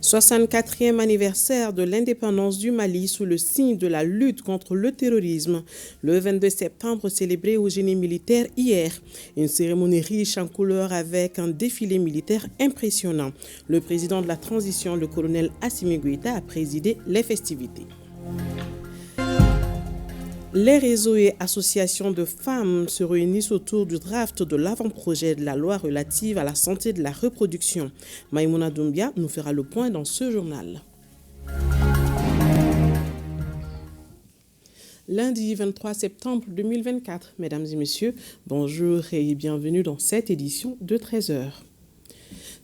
64e anniversaire de l'indépendance du Mali sous le signe de la lutte contre le terrorisme. Le 22 septembre célébré au génie militaire hier. Une cérémonie riche en couleurs avec un défilé militaire impressionnant. Le président de la transition, le colonel Assimi Goïta, a présidé les festivités. Les réseaux et associations de femmes se réunissent autour du draft de l'avant-projet de la loi relative à la santé de la reproduction. Maïmouna Doumbia nous fera le point dans ce journal. Lundi 23 septembre 2024. Mesdames et messieurs, bonjour et bienvenue dans cette édition de 13h.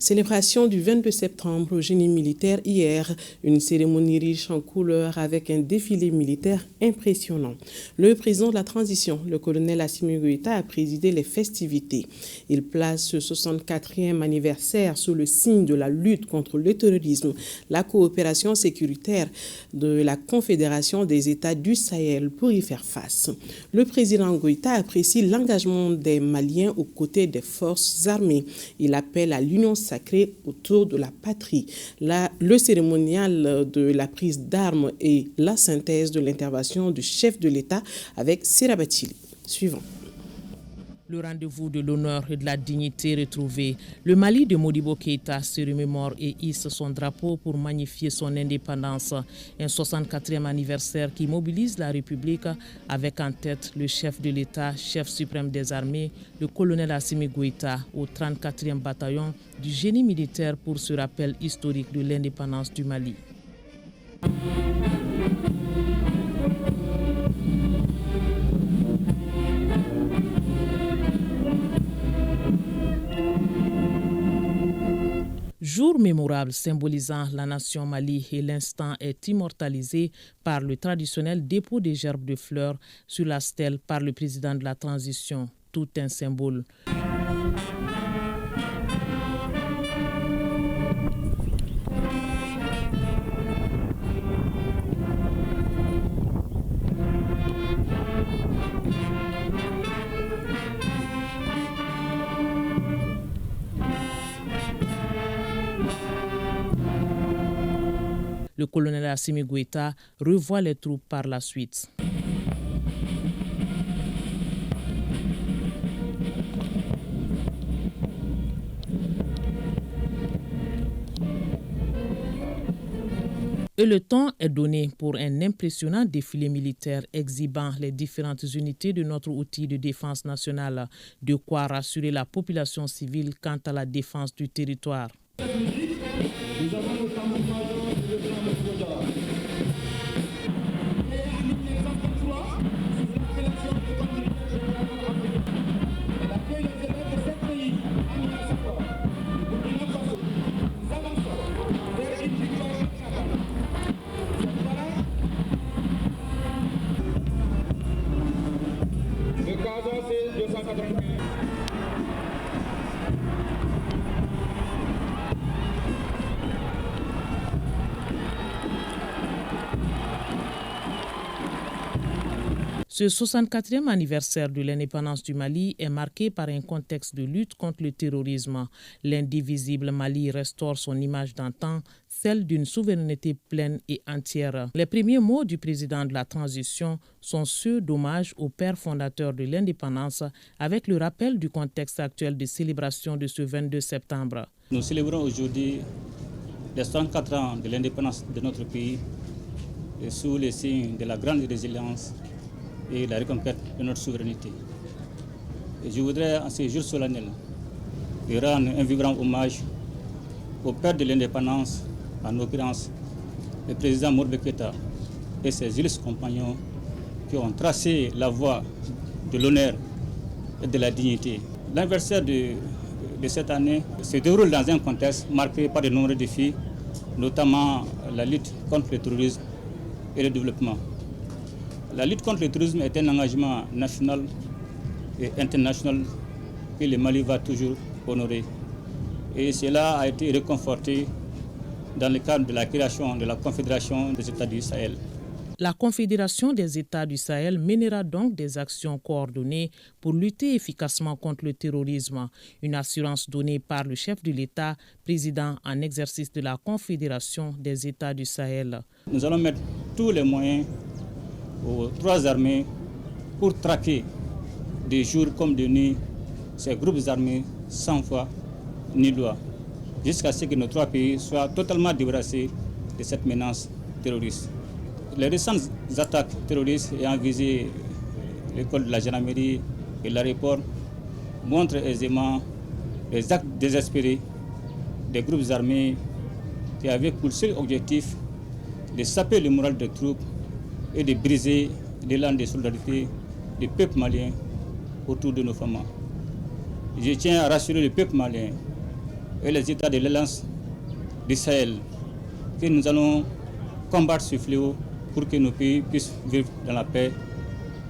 Célébration du 22 septembre au génie militaire hier, une cérémonie riche en couleurs avec un défilé militaire impressionnant. Le président de la transition, le colonel Assimi Goïta, a présidé les festivités. Il place ce 64e anniversaire sous le signe de la lutte contre le terrorisme, la coopération sécuritaire de la Confédération des États du Sahel pour y faire face. Le président Goïta apprécie l'engagement des Maliens aux côtés des forces armées. Il appelle à l'union sacré autour de la patrie. Le cérémonial de la prise d'armes et la synthèse de l'intervention du chef de l'État avec Sirabatili. Suivant. Le rendez-vous de l'honneur et de la dignité retrouvée. Le Mali de Modibo Keïta se remémore et hisse son drapeau pour magnifier son indépendance. Un 64e anniversaire qui mobilise la République avec en tête le chef de l'État, chef suprême des armées, le colonel Assimi Goïta au 34e bataillon du génie militaire pour ce rappel historique de l'indépendance du Mali. Jour mémorable symbolisant la nation Mali et l'instant est immortalisé par le traditionnel dépôt des gerbes de fleurs sur la stèle par le président de la transition. Tout un symbole. Le colonel Assimi Goïta revoit les troupes par la suite. Et le temps est donné pour un impressionnant défilé militaire exhibant les différentes unités de notre outil de défense nationale, de quoi rassurer la population civile quant à la défense du territoire. Nous avons le camouflage de l'État. Ce 64e anniversaire de l'indépendance du Mali est marqué par un contexte de lutte contre le terrorisme. L'indivisible Mali restaure son image d'antan, celle d'une souveraineté pleine et entière. Les premiers mots du président de la transition sont ceux d'hommage au père fondateur de l'indépendance, avec le rappel du contexte actuel de célébration de ce 22 septembre. Nous célébrons aujourd'hui les 64 ans de l'indépendance de notre pays et sous les signes de la grande résilience et la reconquête de notre souveraineté. Et je voudrais, en ces jours solennels, rendre un vibrant hommage au père de l'indépendance, en l'occurrence le président Modibo Keïta et ses illustres compagnons qui ont tracé la voie de l'honneur et de la dignité. L'anniversaire de cette année se déroule dans un contexte marqué par de nombreux défis, notamment la lutte contre le terrorisme et le développement. La lutte contre le terrorisme est un engagement national et international que le Mali va toujours honorer. Et cela a été réconforté dans le cadre de la création de la Confédération des États du Sahel. La Confédération des États du Sahel mènera donc des actions coordonnées pour lutter efficacement contre le terrorisme. Une assurance donnée par le chef de l'État, président en exercice de la Confédération des États du Sahel. Nous allons mettre tous les moyens aux trois armées pour traquer des jours comme de nuit ces groupes armés sans foi ni loi, jusqu'à ce que nos trois pays soient totalement débarrassés de cette menace terroriste. Les récentes attaques terroristes ayant visé l'école de la gendarmerie et l'aéroport montrent aisément les actes désespérés des groupes armés qui avaient pour seul objectif de saper le moral des troupes et de briser l'élan de solidarité du peuple malien autour de nos femmes. Je tiens à rassurer le peuple malien et les États de l'Alliance du Sahel que nous allons combattre ce fléau pour que nos pays puissent vivre dans la paix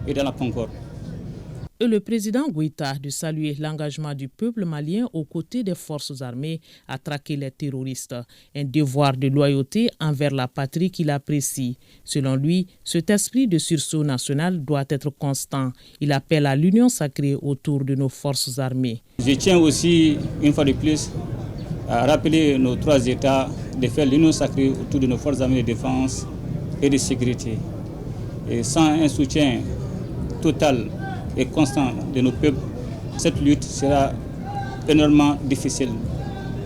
et dans la concorde. Et le président Goïta de saluer l'engagement du peuple malien aux côtés des forces armées à traquer les terroristes. Un devoir de loyauté envers la patrie qu'il apprécie. Selon lui, cet esprit de sursaut national doit être constant. Il appelle à l'union sacrée autour de nos forces armées. Je tiens aussi, une fois de plus, à rappeler nos trois États de faire l'union sacrée autour de nos forces armées de défense et de sécurité. Et sans un soutien total et constant de nos peuples, cette lutte sera énormément difficile.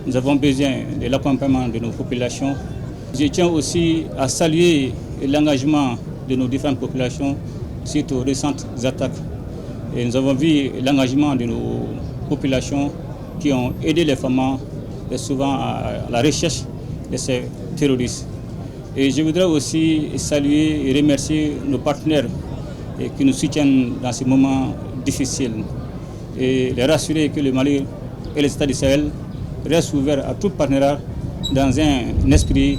Nous avons besoin de l'accompagnement de nos populations. Je tiens aussi à saluer l'engagement de nos différentes populations suite aux récentes attaques. Et nous avons vu l'engagement de nos populations qui ont aidé les femmes souvent à la recherche de ces terroristes. Et je voudrais aussi saluer et remercier nos partenaires qui nous soutiennent dans ces moments difficiles et les rassurer que le Mali et les États du Sahel restent ouverts à tout partenariat dans un esprit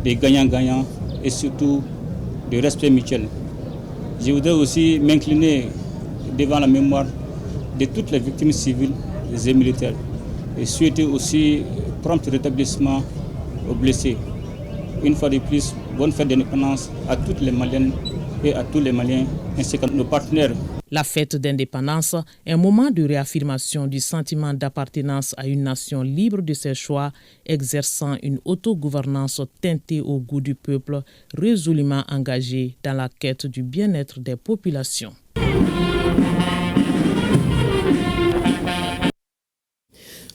de gagnant-gagnant et surtout de respect mutuel. Je voudrais aussi m'incliner devant la mémoire de toutes les victimes civiles et militaires et souhaiter aussi prompt rétablissement aux blessés. Une fois de plus, bonne fête d'indépendance à toutes les Maliennes et à tous les Maliens ainsi qu'à nos partenaires. La fête d'indépendance est un moment de réaffirmation du sentiment d'appartenance à une nation libre de ses choix, exerçant une autogouvernance teintée au goût du peuple, résolument engagée dans la quête du bien-être des populations.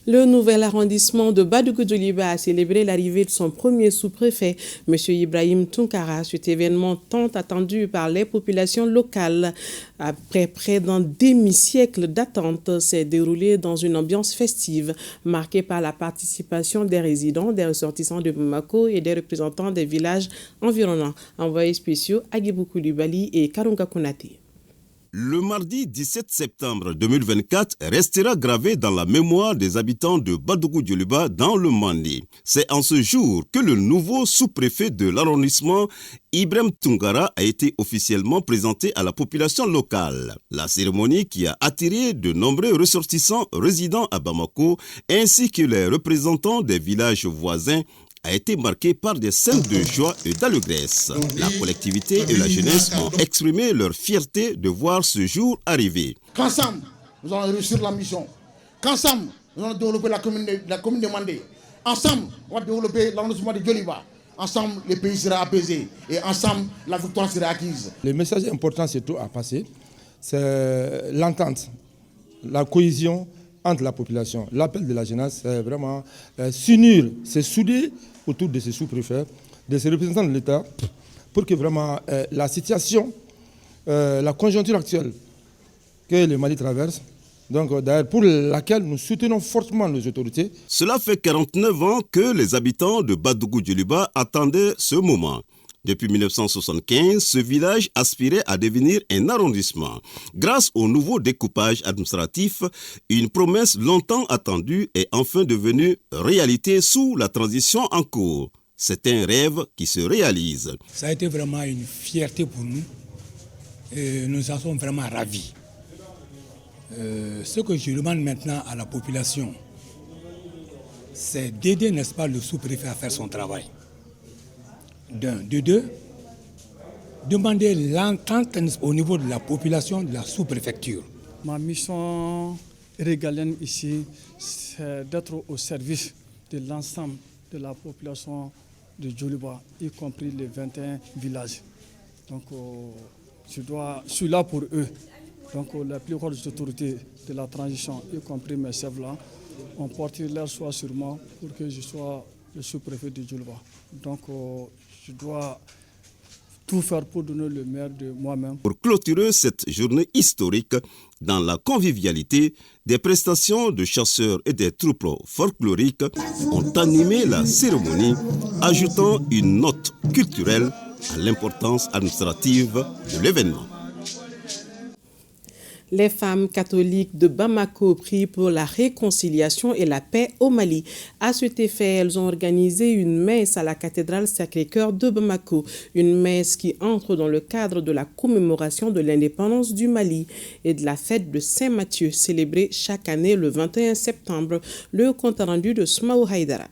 Le nouvel arrondissement de Badougou-Djoliba a célébré l'arrivée de son premier sous-préfet, M. Ibrahim Tunkara. Cet événement tant attendu par les populations locales, après près d'un demi-siècle d'attente, s'est déroulé dans une ambiance festive, marquée par la participation des résidents, des ressortissants de Bamako et des représentants des villages environnants. Envoyés spéciaux Agibou Koulibaly et Karunga Konaté. Le mardi 17 septembre 2024 restera gravé dans la mémoire des habitants de Badougou-Djoliba dans le Mandi. C'est en ce jour que le nouveau sous-préfet de l'arrondissement, Ibrahim Tunkara, a été officiellement présenté à la population locale. La cérémonie qui a attiré de nombreux ressortissants résidant à Bamako ainsi que les représentants des villages voisins a été marquée par des scènes de joie et d'allégresse. La collectivité et la jeunesse ont exprimé leur fierté de voir ce jour arriver. Qu'ensemble, nous allons réussir la mission. Qu'ensemble, nous allons développer la commune de Mandé. Ensemble, on va développer l'arrondissement de Djoliba. Ensemble, le pays sera apaisé. Et ensemble, la victoire sera acquise. Le message important surtout à passer, c'est l'entente, la cohésion entre la population. L'appel de la jeunesse, c'est vraiment s'unir, se souder autour de ces sous-préfets, de ces représentants de l'État, pour que vraiment la situation, la conjoncture actuelle que le Mali traverse, donc d'ailleurs pour laquelle nous soutenons fortement les autorités. Cela fait 49 ans que les habitants de Badougou-Djoliba attendaient ce moment. Depuis 1975, ce village aspirait à devenir un arrondissement. Grâce au nouveau découpage administratif, une promesse longtemps attendue est enfin devenue réalité sous la transition en cours. C'est un rêve qui se réalise. Ça a été vraiment une fierté pour nous et nous en sommes vraiment ravis. Ce que je demande maintenant à la population, c'est d'aider, n'est-ce pas, le sous-préfet à faire son travail. De deux, demander l'entente au niveau de la population de la sous-préfecture. Ma mission régalienne ici, c'est d'être au service de l'ensemble de la population de Djoliba, y compris les 21 villages. Donc je suis là pour eux. Donc les plus hautes autorités de la transition, y compris mes chefs là, ont porté leur choix sur moi pour que je sois le sous-préfet de Djoliba. Donc je dois tout faire pour donner le meilleur de moi-même. Pour clôturer cette journée historique, dans la convivialité, des prestations de chasseurs et des troupes folkloriques ont animé la cérémonie, ajoutant une note culturelle à l'importance administrative de l'événement. Les femmes catholiques de Bamako prient pour la réconciliation et la paix au Mali. À cet effet, elles ont organisé une messe à la cathédrale Sacré-Cœur de Bamako. Une messe qui entre dans le cadre de la commémoration de l'indépendance du Mali et de la fête de Saint-Matthieu, célébrée chaque année le 21 septembre. Le compte rendu de Smaou Haïdara.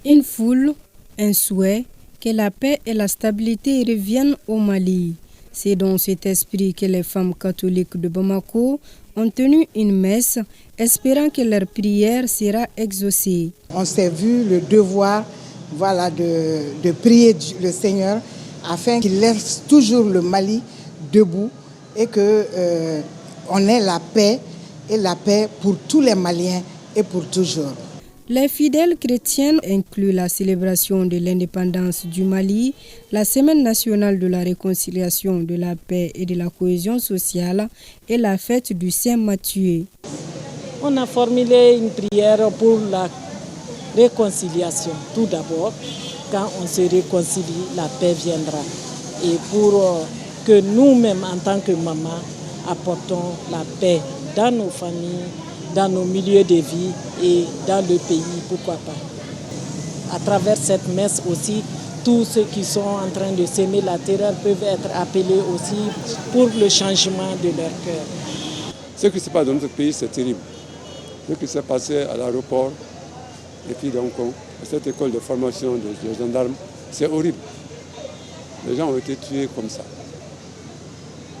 Une foule, un souhait, que la paix et la stabilité reviennent au Mali. C'est dans cet esprit que les femmes catholiques de Bamako ont tenu une messe, espérant que leur prière sera exaucée. On s'est vu le devoir de prier le Seigneur afin qu'il laisse toujours le Mali debout et qu'on ait la paix pour tous les Maliens et pour toujours. Les fidèles chrétiennes incluent la célébration de l'indépendance du Mali, la Semaine nationale de la réconciliation, de la paix et de la cohésion sociale et la fête du Saint-Matthieu. On a formulé une prière pour la réconciliation. Tout d'abord, quand on se réconcilie, la paix viendra. Et pour que nous-mêmes, en tant que maman, apportons la paix dans nos familles, dans nos milieux de vie et dans le pays, pourquoi pas. À travers cette messe aussi, tous ceux qui sont en train de s'aimer la terreur peuvent être appelés aussi pour le changement de leur cœur. Ce qui se passe dans notre pays, c'est terrible. Ce qui s'est passé à l'aéroport, et puis donc à cette école de formation des gendarmes, c'est horrible. Les gens ont été tués comme ça.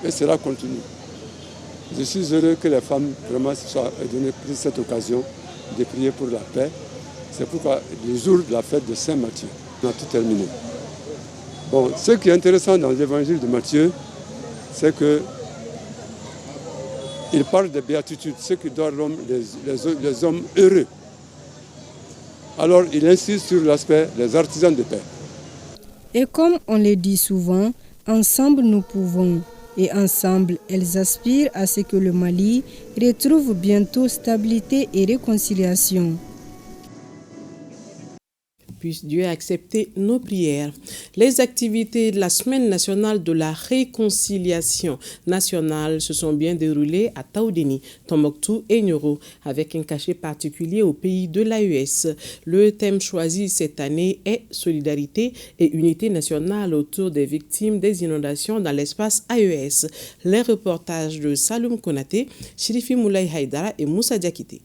Et cela continue. Je suis heureux que les femmes vraiment se soient donné cette occasion de prier pour la paix. C'est pourquoi le jour de la fête de Saint-Matthieu, on a tout terminé. Bon, ce qui est intéressant dans l'évangile de Matthieu, c'est que il parle de béatitude, ce qui doit rendre les hommes heureux. Alors il insiste sur l'aspect des artisans de paix. Et comme on le dit souvent, ensemble nous pouvons. Et ensemble, elles aspirent à ce que le Mali retrouve bientôt stabilité et réconciliation. Puisse Dieu accepter nos prières. Les activités de la Semaine nationale de la réconciliation nationale se sont bien déroulées à Taoudéni, Tombouctou et Nioro, avec un cachet particulier au pays de l'AES. Le thème choisi cette année est solidarité et unité nationale autour des victimes des inondations dans l'espace AES. Les reportages de Saloum Konaté, Shirifi Moulay Haïdara et Moussa Diakité.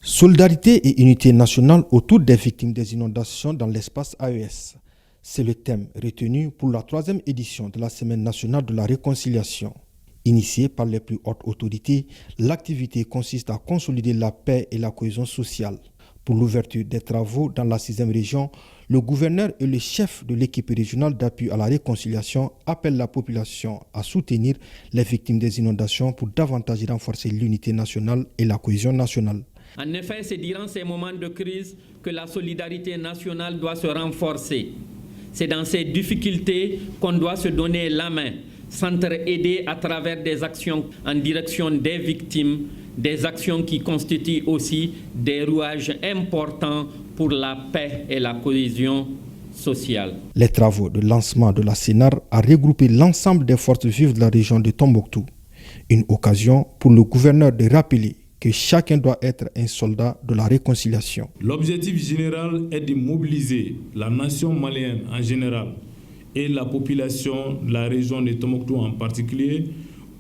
Solidarité et unité nationale autour des victimes des inondations dans l'espace AES. C'est le thème retenu pour la 3e édition de la Semaine nationale de la réconciliation. Initiée par les plus hautes autorités, l'activité consiste à consolider la paix et la cohésion sociale. Pour l'ouverture des travaux dans la 6e région, le gouverneur et le chef de l'équipe régionale d'appui à la réconciliation appellent la population à soutenir les victimes des inondations pour davantage renforcer l'unité nationale et la cohésion nationale. En effet, c'est durant ces moments de crise que la solidarité nationale doit se renforcer. C'est dans ces difficultés qu'on doit se donner la main, s'entraider à travers des actions en direction des victimes, des actions qui constituent aussi des rouages importants pour la paix et la cohésion sociale. Les travaux de lancement de la CNAR a regroupé l'ensemble des forces vives de la région de Tombouctou. Une occasion pour le gouverneur de rappeler que chacun doit être un soldat de la réconciliation. L'objectif général est de mobiliser la nation malienne en général et la population de la région de Tombouctou en particulier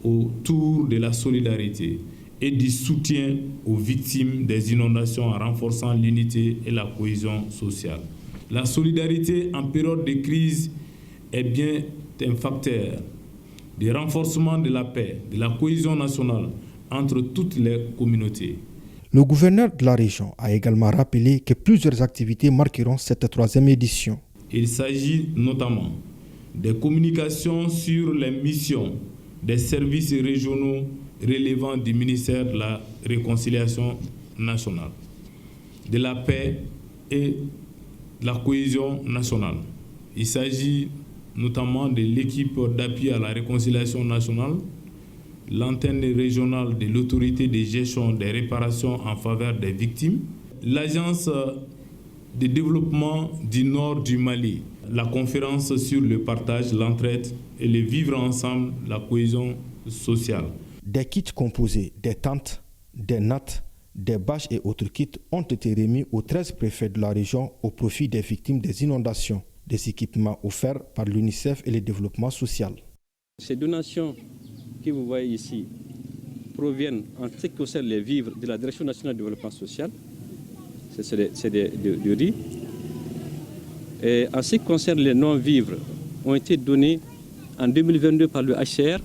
autour de la solidarité et du soutien aux victimes des inondations en renforçant l'unité et la cohésion sociale. La solidarité en période de crise est bien un facteur de renforcement de la paix, de la cohésion nationale entre toutes les communautés. Le gouverneur de la région a également rappelé que plusieurs activités marqueront cette troisième édition. Il s'agit notamment des communications sur les missions des services régionaux relevant du ministère de la Réconciliation nationale, de la paix et de la cohésion nationale. Il s'agit notamment de l'équipe d'appui à la réconciliation nationale, l'antenne régionale de l'autorité de gestion des réparations en faveur des victimes, l'agence de développement du nord du Mali, la conférence sur le partage, l'entraide et le vivre ensemble, la cohésion sociale. Des kits composés des tentes, des nattes, des bâches et autres kits ont été remis aux 13 préfets de la région au profit des victimes des inondations. Des équipements offerts par l'UNICEF et le développement social. Ces donations que vous voyez ici proviennent en ce qui concerne les vivres de la Direction nationale du développement social. C'est du riz. Et en ce qui concerne les non-vivres, ont été donnés en 2022 par le HCR,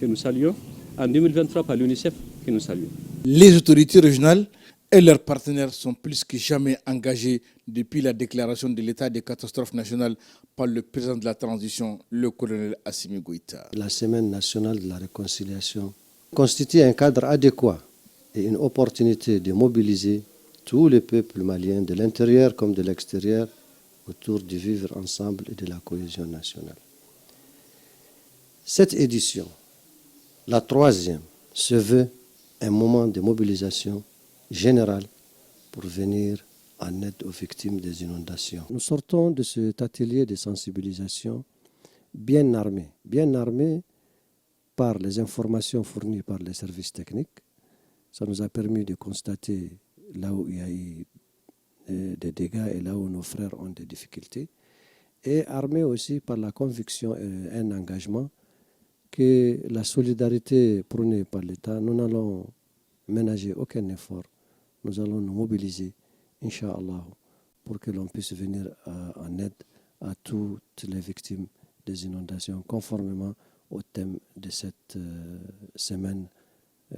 que nous saluons, en 2023 par l'UNICEF, que nous saluons. Les autorités régionales et leurs partenaires sont plus que jamais engagés depuis la déclaration de l'état de catastrophe nationale par le président de la transition, le colonel Assimi Goïta. La Semaine nationale de la réconciliation constitue un cadre adéquat et une opportunité de mobiliser tous les peuples maliens de l'intérieur comme de l'extérieur autour du vivre ensemble et de la cohésion nationale. Cette édition, la troisième, se veut un moment de mobilisation générale pour venir en aide aux victimes des inondations. Nous sortons de cet atelier de sensibilisation bien armés par les informations fournies par les services techniques. Ça nous a permis de constater là où il y a eu des dégâts et là où nos frères ont des difficultés. Et armés aussi par la conviction et un engagement que la solidarité prônée par l'État, nous n'allons ménager aucun effort. Nous allons nous mobiliser, Inch'Allah, pour que l'on puisse venir en aide à toutes les victimes des inondations, conformément au thème de cette semaine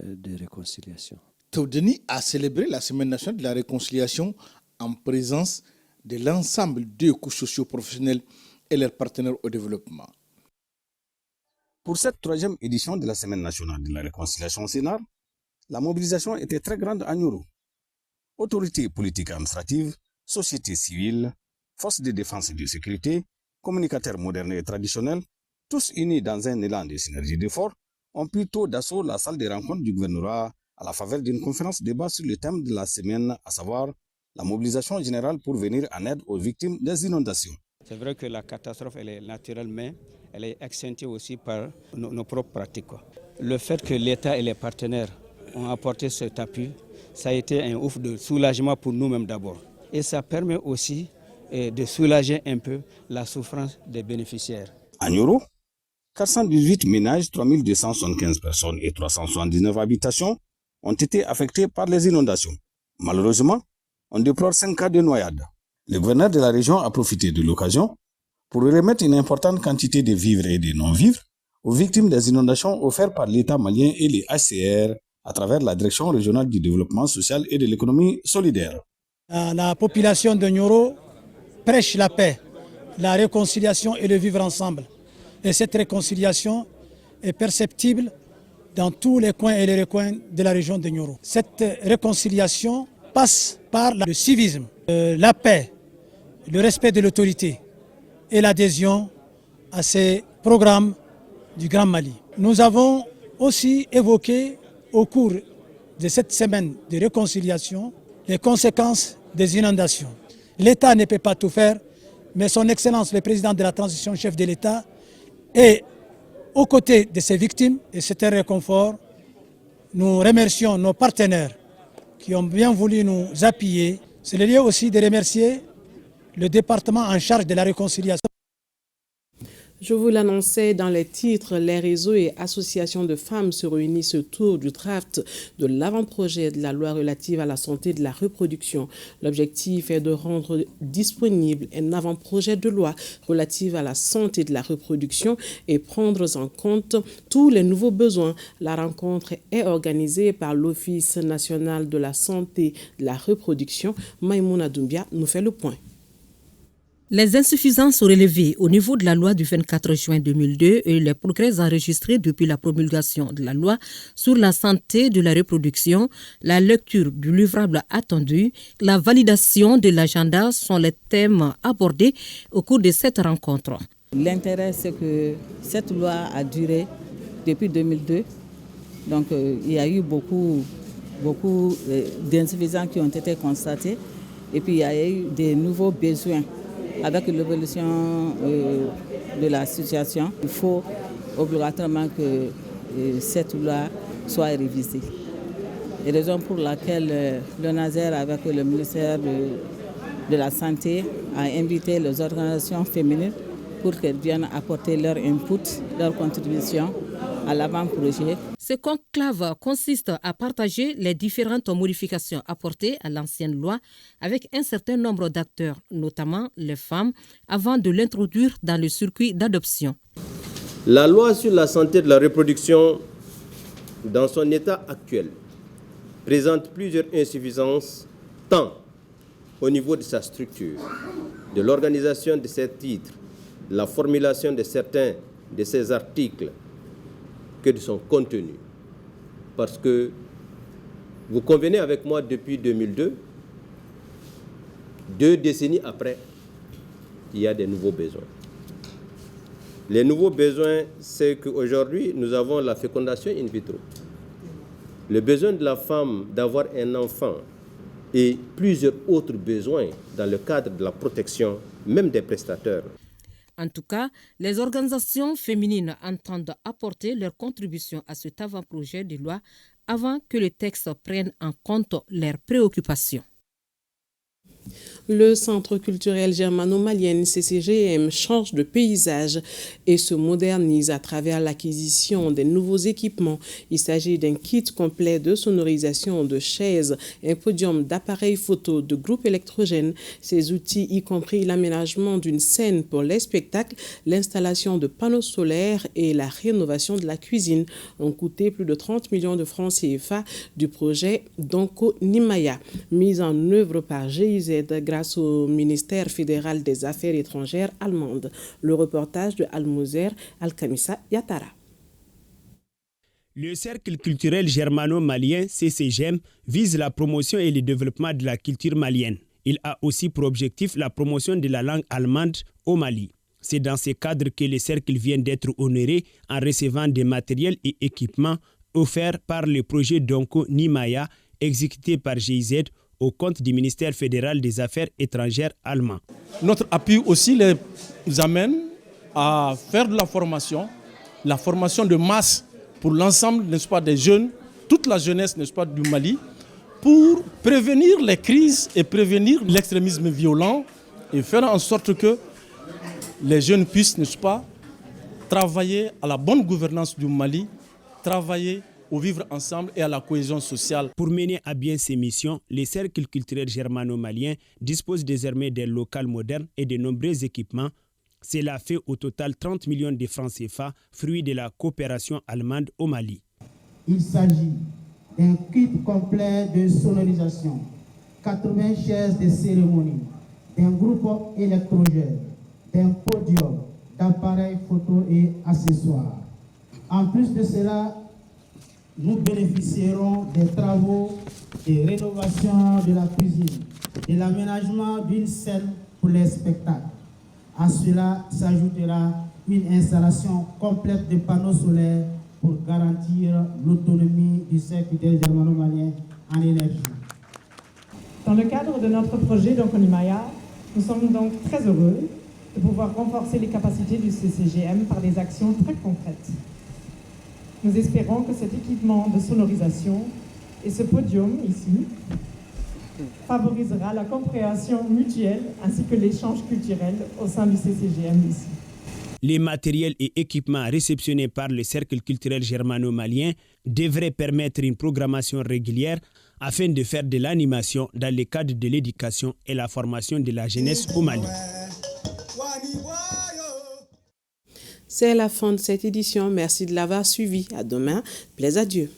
de réconciliation. Toudeni a célébré la Semaine nationale de la réconciliation en présence de l'ensemble des couches socio-professionnelles et leurs partenaires au développement. Pour cette troisième édition de la Semaine nationale de la réconciliation au Sénat, la mobilisation était très grande à Nioro. Autorités politiques et administratives, société civile, forces de défense et de sécurité, communicateurs modernes et traditionnels, tous unis dans un élan de synergie d'efforts, ont pris tôt d'assaut la salle de rencontre du gouvernorat à la faveur d'une conférence débat sur le thème de la semaine, à savoir la mobilisation générale pour venir en aide aux victimes des inondations. C'est vrai que la catastrophe elle est naturelle, mais elle est accentuée aussi par nos propres pratiques. Le fait que l'État et les partenaires ont apporté cet appui, ça a été un ouf de soulagement pour nous-mêmes d'abord. Et ça permet aussi de soulager un peu la souffrance des bénéficiaires. À Nioro, 418 ménages, 3275 personnes et 379 habitations ont été affectés par les inondations. Malheureusement, on déplore 5 cas de noyade. Le gouverneur de la région a profité de l'occasion pour remettre une importante quantité de vivres et de non-vivres aux victimes des inondations offertes par l'État malien et les HCR à travers la Direction régionale du développement social et de l'économie solidaire. La population de Nioro prêche la paix, la réconciliation et le vivre ensemble. Et cette réconciliation est perceptible dans tous les coins et les recoins de la région de Nioro. Cette réconciliation passe par le civisme, la paix, le respect de l'autorité et l'adhésion à ces programmes du Grand Mali. Nous avons aussi évoqué au cours de cette semaine de réconciliation les conséquences des inondations. L'État ne peut pas tout faire, mais son Excellence, le président de la transition, chef de l'État, est aux côtés de ces victimes et c'est un réconfort. Nous remercions nos partenaires qui ont bien voulu nous appuyer. C'est le lieu aussi de remercier le département en charge de la réconciliation. Je vous l'annonçais dans les titres, les réseaux et associations de femmes se réunissent autour du draft de l'avant-projet de la loi relative à la santé de la reproduction. L'objectif est de rendre disponible un avant-projet de loi relative à la santé de la reproduction et prendre en compte tous les nouveaux besoins. La rencontre est organisée par l'Office national de la santé de la reproduction. Maïmouna Doumbia nous fait le point. Les insuffisances relevées au niveau de la loi du 24 juin 2002 et les progrès enregistrés depuis la promulgation de la loi sur la santé de la reproduction, la lecture du livrable attendu, la validation de l'agenda sont les thèmes abordés au cours de cette rencontre. L'intérêt, c'est que cette loi a duré depuis 2002. Donc, il y a eu beaucoup d'insuffisances qui ont été constatées. Et puis, il y a eu des nouveaux besoins. Avec l'évolution de la situation, il faut obligatoirement que cette loi soit révisée. Et raison pour laquelle le Nazer, avec le ministère de la Santé, a invité les organisations féminines pour qu'elles viennent apporter leur input, leur contribution à l'avant-projet. Ce conclave consiste à partager les différentes modifications apportées à l'ancienne loi avec un certain nombre d'acteurs, notamment les femmes, avant de l'introduire dans le circuit d'adoption. La loi sur la santé de la reproduction, dans son état actuel, présente plusieurs insuffisances, tant au niveau de sa structure, de l'organisation de ses titres, la formulation de certains de ses articles, que de son contenu. Parce que vous convenez avec moi, depuis 2002, 2 décennies après, il y a des nouveaux besoins. Les nouveaux besoins, c'est qu'aujourd'hui, nous avons la fécondation in vitro. Le besoin de la femme d'avoir un enfant et plusieurs autres besoins dans le cadre de la protection, même des prestataires. En tout cas, les organisations féminines entendent apporter leur contribution à cet avant-projet de loi avant que le texte prenne en compte leurs préoccupations. Le Centre culturel germano-malien CCGM change de paysage et se modernise à travers l'acquisition des nouveaux équipements. Il s'agit d'un kit complet de sonorisation de chaises, un podium d'appareils photo, de groupes électrogènes. Ces outils, y compris l'aménagement d'une scène pour les spectacles, l'installation de panneaux solaires et la rénovation de la cuisine, ont coûté plus de 30 millions de francs CFA du projet Donko Nimaya, mis en œuvre par GIZ grâce au ministère fédéral des Affaires étrangères allemande. Le reportage de Almozer Alkamissa Yatara. Le Cercle culturel germano-malien CCGM vise la promotion et le développement de la culture malienne. Il a aussi pour objectif la promotion de la langue allemande au Mali. C'est dans ce cadre que le cercle vient d'être honoré en recevant des matériels et équipements offerts par le projet Donko Nimaya exécuté par GIZ au compte du ministère fédéral des Affaires étrangères allemand. Notre appui aussi les amène à faire de la formation de masse pour l'ensemble, n'est-ce pas, des jeunes, toute la jeunesse, n'est-ce pas, du Mali, pour prévenir les crises et prévenir l'extrémisme violent et faire en sorte que les jeunes puissent, n'est-ce pas, travailler à la bonne gouvernance du Mali, travailler au vivre ensemble et à la cohésion sociale. Pour mener à bien ces missions, les cercles culturels germano-maliens disposent désormais d'un local moderne et de nombreux équipements. Cela fait au total 30 millions de francs CFA, fruit de la coopération allemande au Mali. Il s'agit d'un kit complet de sonorisation, 80 chaises de cérémonie, d'un groupe électrogène, d'un podium, d'appareils photo et accessoires. En plus de cela, nous bénéficierons des travaux de rénovation de la cuisine, de l'aménagement d'une scène pour les spectacles. À cela s'ajoutera une installation complète de panneaux solaires pour garantir l'autonomie du cercle germano-malien en énergie. Dans le cadre de notre projet Donko Nimaya, nous sommes donc très heureux de pouvoir renforcer les capacités du CCGM par des actions très concrètes. Nous espérons que cet équipement de sonorisation et ce podium ici favorisera la compréhension mutuelle ainsi que l'échange culturel au sein du CCGM ici. Les matériels et équipements réceptionnés par le Cercle culturel germano-malien devraient permettre une programmation régulière afin de faire de l'animation dans le cadre de l'éducation et la formation de la jeunesse au Mali. C'est la fin de cette édition. Merci de l'avoir suivi. À demain. Plaise à Dieu.